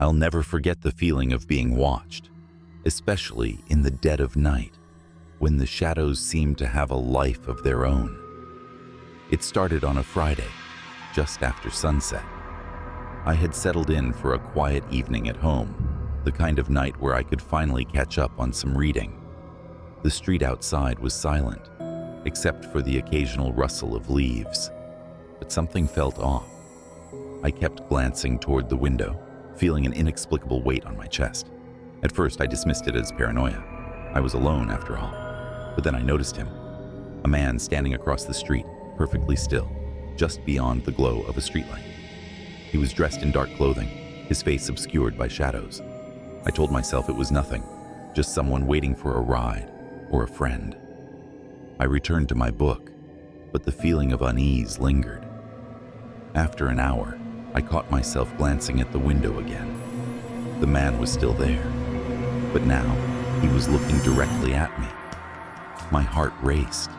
I'll never forget the feeling of being watched, especially in the dead of night, when the shadows seemed to have a life of their own. It started on a Friday, just after sunset. I had settled in for a quiet evening at home, the kind of night where I could finally catch up on some reading. The street outside was silent, except for the occasional rustle of leaves, but something felt off. I kept glancing toward the window, feeling an inexplicable weight on my chest. At first, I dismissed it as paranoia. I was alone, after all. But then I noticed him, a man standing across the street, perfectly still, just beyond the glow of a streetlight. He was dressed in dark clothing, his face obscured by shadows. I told myself it was nothing, just someone waiting for a ride or a friend. I returned to my book, but the feeling of unease lingered. After an hour, I caught myself glancing at the window again. The man was still there, but now he was looking directly at me. My heart raced.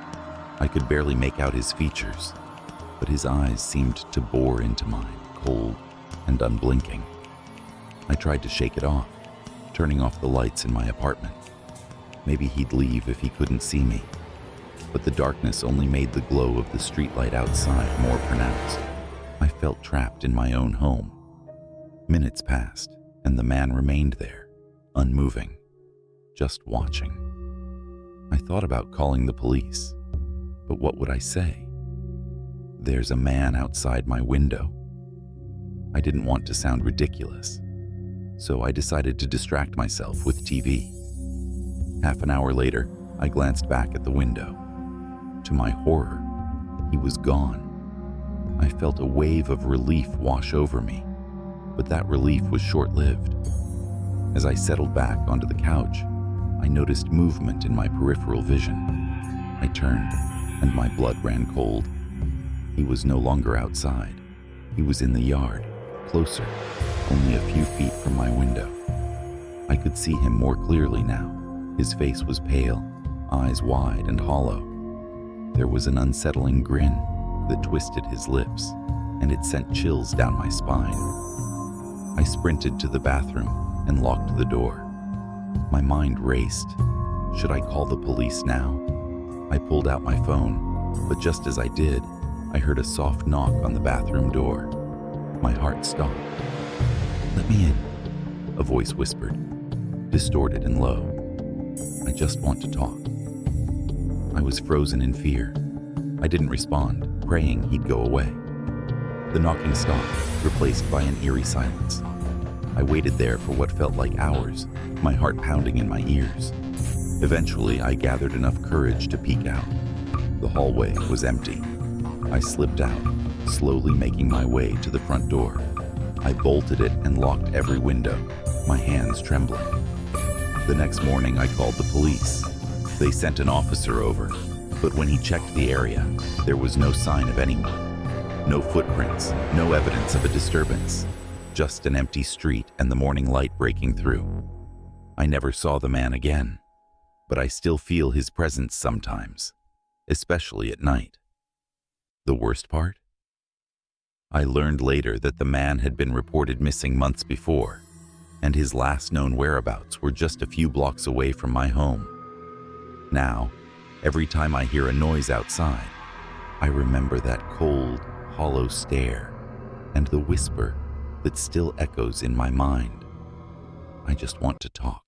I could barely make out his features, but his eyes seemed to bore into mine, cold and unblinking. I tried to shake it off, turning off the lights in my apartment. Maybe he'd leave if he couldn't see me, but the darkness only made the glow of the streetlight outside more pronounced. I felt trapped in my own home. Minutes passed, and the man remained there, unmoving, just watching. I thought about calling the police, but what would I say? There's a man outside my window. I didn't want to sound ridiculous, so I decided to distract myself with TV. Half an hour later, I glanced back at the window. To my horror, he was gone. I felt a wave of relief wash over me, but that relief was short-lived. As I settled back onto the couch, I noticed movement in my peripheral vision. I turned, and my blood ran cold. He was no longer outside. He was in the yard, closer, only a few feet from my window. I could see him more clearly now. His face was pale, eyes wide and hollow. There was an unsettling grin that twisted his lips, and it sent chills down my spine. I sprinted to the bathroom and locked the door. My mind raced. Should I call the police now? I pulled out my phone, but just as I did, I heard a soft knock on the bathroom door. My heart stopped. "Let me in," a voice whispered, distorted and low. "I just want to talk." I was frozen in fear. I didn't respond, praying he'd go away. The knocking stopped, replaced by an eerie silence. I waited there for what felt like hours, my heart pounding in my ears. Eventually, I gathered enough courage to peek out. The hallway was empty. I slipped out, slowly making my way to the front door. I bolted it and locked every window, my hands trembling. The next morning, I called the police. They sent an officer over, but when he checked the area, there was no sign of anyone. No footprints, no evidence of a disturbance, just an empty street and the morning light breaking through. I never saw the man again, but I still feel his presence sometimes, especially at night. The worst part? I learned later that the man had been reported missing months before, and his last known whereabouts were just a few blocks away from my home. Now, every time I hear a noise outside, I remember that cold, hollow stare and the whisper that still echoes in my mind. I just want to talk.